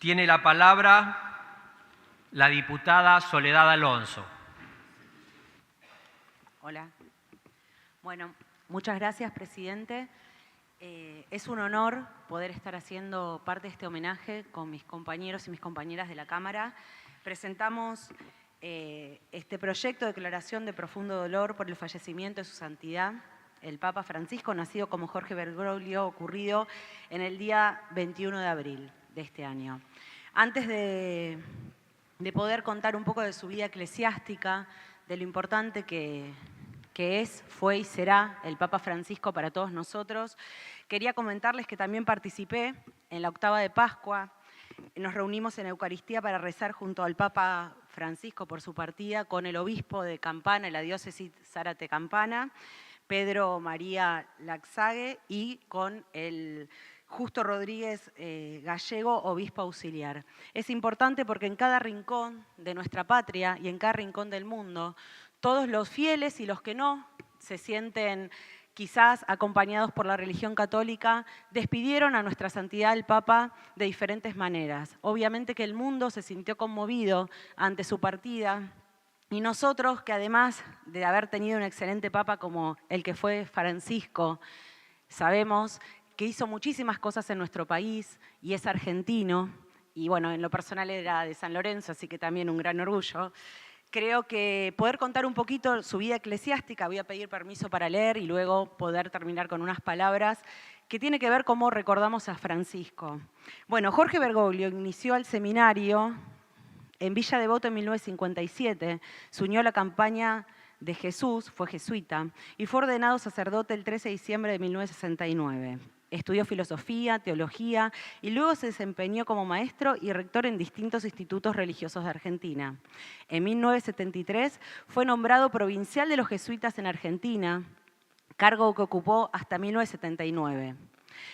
Tiene la palabra la diputada Soledad Alonso. Hola. Bueno, muchas gracias, presidente. Es un honor poder estar haciendo parte de este homenaje con mis compañeros y mis compañeras de la Cámara. Presentamos este proyecto de declaración de profundo dolor por el fallecimiento de su santidad, el Papa Francisco, nacido como Jorge Bergoglio, ocurrido en el día 21 de abril de este año. Antes de poder contar un poco de su vida eclesiástica, de lo importante que es, fue y será el Papa Francisco para todos nosotros, quería comentarles que también participé en la octava de Pascua. Nos reunimos en Eucaristía para rezar junto al Papa Francisco por su partida con el obispo de Campana, la diócesis Zárate-Campana, Pedro María Laxague, y con el Justo Rodríguez Gallego, obispo auxiliar. Es importante porque en cada rincón de nuestra patria y en cada rincón del mundo, todos los fieles y los que no se sienten quizás acompañados por la religión católica, despidieron a nuestra santidad el Papa de diferentes maneras. Obviamente que el mundo se sintió conmovido ante su partida, y nosotros, que además de haber tenido un excelente Papa como el que fue Francisco, sabemos que hizo muchísimas cosas en nuestro país y es argentino, y bueno, en lo personal era de San Lorenzo, así que también un gran orgullo. Creo que poder contar un poquito su vida eclesiástica, voy a pedir permiso para leer y luego poder terminar con unas palabras que tiene que ver cómo recordamos a Francisco. Bueno, Jorge Bergoglio inició el seminario en Villa Devoto en 1957, se unió a la campaña de Jesús, fue jesuita, y fue ordenado sacerdote el 13 de diciembre de 1969. Estudió filosofía, teología y luego se desempeñó como maestro y rector en distintos institutos religiosos de Argentina. En 1973 fue nombrado provincial de los jesuitas en Argentina, cargo que ocupó hasta 1979.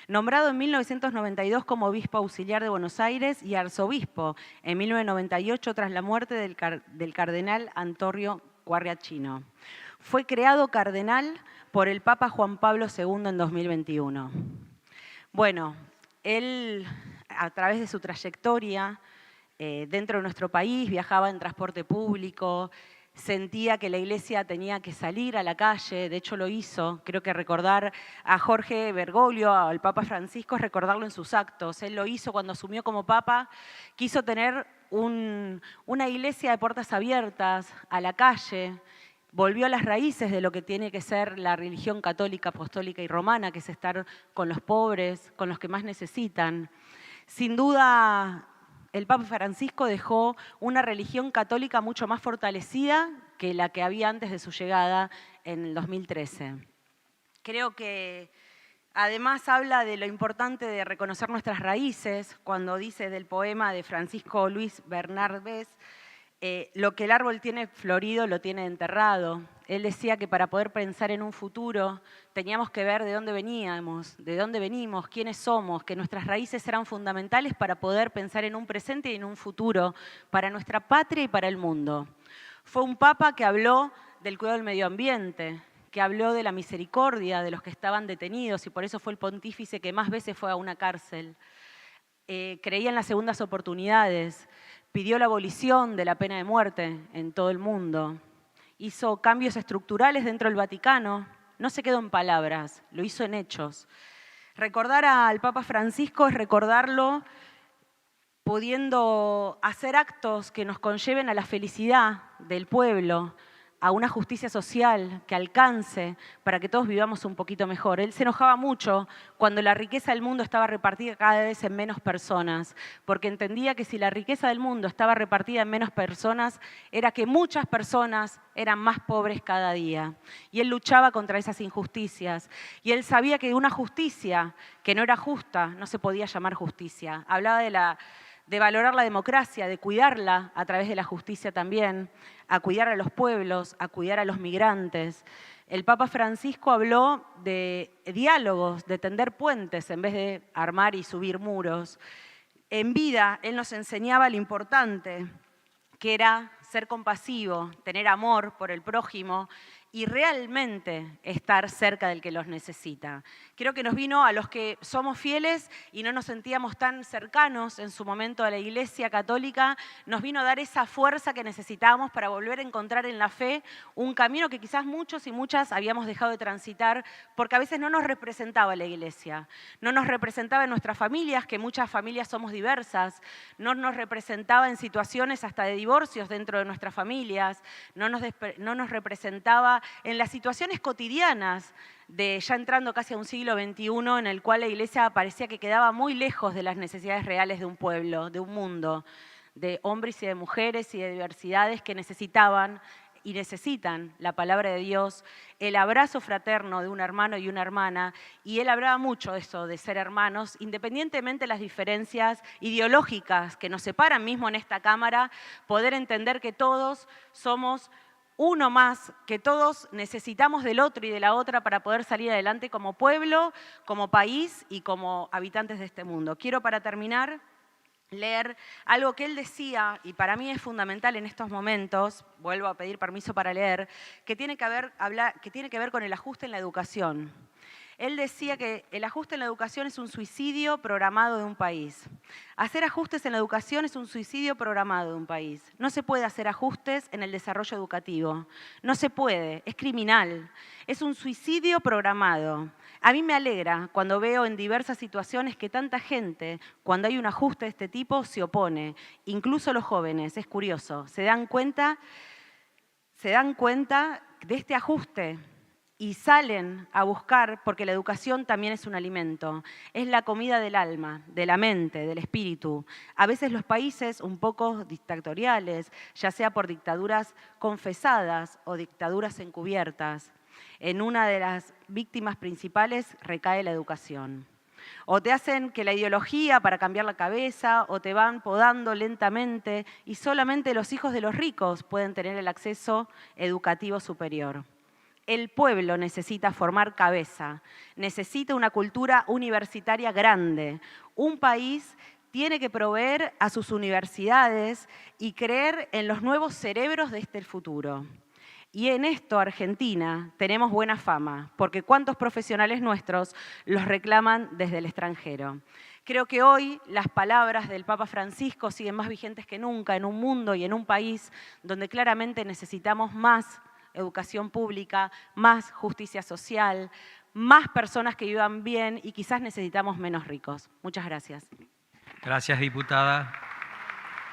Nombrado en 1992 como obispo auxiliar de Buenos Aires y arzobispo en 1998 tras la muerte del cardenal Antonio Quarriachino. Fue creado cardenal por el Papa Juan Pablo II en 2021. Bueno, él, a través de su trayectoria dentro de nuestro país, viajaba en transporte público, sentía que la iglesia tenía que salir a la calle, de hecho lo hizo. Creo que recordar a Jorge Bergoglio, al Papa Francisco, es recordarlo en sus actos. Él lo hizo cuando asumió como Papa, quiso tener una iglesia de puertas abiertas a la calle, volvió a las raíces de lo que tiene que ser la religión católica, apostólica y romana, que es estar con los pobres, con los que más necesitan. Sin duda, el Papa Francisco dejó una religión católica mucho más fortalecida que la que había antes de su llegada en el 2013. Creo que además habla de lo importante de reconocer nuestras raíces, cuando dice del poema de Francisco Luis Bernardés, lo que el árbol tiene florido lo tiene enterrado. Él decía que para poder pensar en un futuro teníamos que ver de dónde veníamos, de dónde venimos, quiénes somos, que nuestras raíces eran fundamentales para poder pensar en un presente y en un futuro, para nuestra patria y para el mundo. Fue un papa que habló del cuidado del medio ambiente, que habló de la misericordia de los que estaban detenidos, y por eso fue el pontífice que más veces fue a una cárcel. Creía en las segundas oportunidades, pidió la abolición de la pena de muerte en todo el mundo, hizo cambios estructurales dentro del Vaticano, no se quedó en palabras, lo hizo en hechos. Recordar al Papa Francisco es recordarlo pudiendo hacer actos que nos conlleven a la felicidad del pueblo, a una justicia social que alcance para que todos vivamos un poquito mejor. Él se enojaba mucho cuando la riqueza del mundo estaba repartida cada vez en menos personas, porque entendía que si la riqueza del mundo estaba repartida en menos personas, era que muchas personas eran más pobres cada día. Y él luchaba contra esas injusticias. Y él sabía que una justicia que no era justa no se podía llamar justicia. Hablaba de valorar la democracia, de cuidarla a través de la justicia también, a cuidar a los pueblos, a cuidar a los migrantes. El Papa Francisco habló de diálogos, de tender puentes en vez de armar y subir muros. En vida, él nos enseñaba lo importante que era ser compasivo, tener amor por el prójimo y realmente estar cerca del que los necesita. Creo que nos vino a los que somos fieles y no nos sentíamos tan cercanos en su momento a la Iglesia Católica, nos vino a dar esa fuerza que necesitábamos para volver a encontrar en la fe un camino que quizás muchos y muchas habíamos dejado de transitar porque a veces no nos representaba la Iglesia, no nos representaba en nuestras familias, que muchas familias somos diversas, no nos representaba en situaciones hasta de divorcios dentro de nuestras familias, no nos representaba en las situaciones cotidianas de ya entrando casi a un siglo XXI en el cual la Iglesia parecía que quedaba muy lejos de las necesidades reales de un pueblo, de un mundo, de hombres y de mujeres y de diversidades que necesitaban y necesitan la palabra de Dios, el abrazo fraterno de un hermano y una hermana, y él hablaba mucho de eso, de ser hermanos, independientemente de las diferencias ideológicas que nos separan mismo en esta Cámara, poder entender que todos somos uno más, que todos necesitamos del otro y de la otra para poder salir adelante como pueblo, como país y como habitantes de este mundo. Quiero para terminar leer algo que él decía, y para mí es fundamental en estos momentos, vuelvo a pedir permiso para leer, que tiene que ver con el ajuste en la educación. Él decía que el ajuste en la educación es un suicidio programado de un país. Hacer ajustes en la educación es un suicidio programado de un país. No se puede hacer ajustes en el desarrollo educativo. No se puede, es criminal. Es un suicidio programado. A mí me alegra cuando veo en diversas situaciones que tanta gente, cuando hay un ajuste de este tipo, se opone. Incluso los jóvenes, es curioso, se dan cuenta de este ajuste y salen a buscar, porque la educación también es un alimento, es la comida del alma, de la mente, del espíritu. A veces los países un poco dictatoriales, ya sea por dictaduras confesadas o dictaduras encubiertas, en una de las víctimas principales recae la educación. O te hacen que la ideología para cambiar la cabeza, o te van podando lentamente, y solamente los hijos de los ricos pueden tener el acceso educativo superior. El pueblo necesita formar cabeza, necesita una cultura universitaria grande. Un país tiene que proveer a sus universidades y creer en los nuevos cerebros de este futuro. Y en esto, Argentina, tenemos buena fama, porque cuántos profesionales nuestros los reclaman desde el extranjero. Creo que hoy las palabras del Papa Francisco siguen más vigentes que nunca en un mundo y en un país donde claramente necesitamos más educación pública, más justicia social, más personas que vivan bien y quizás necesitamos menos ricos. Muchas gracias. Gracias, diputada.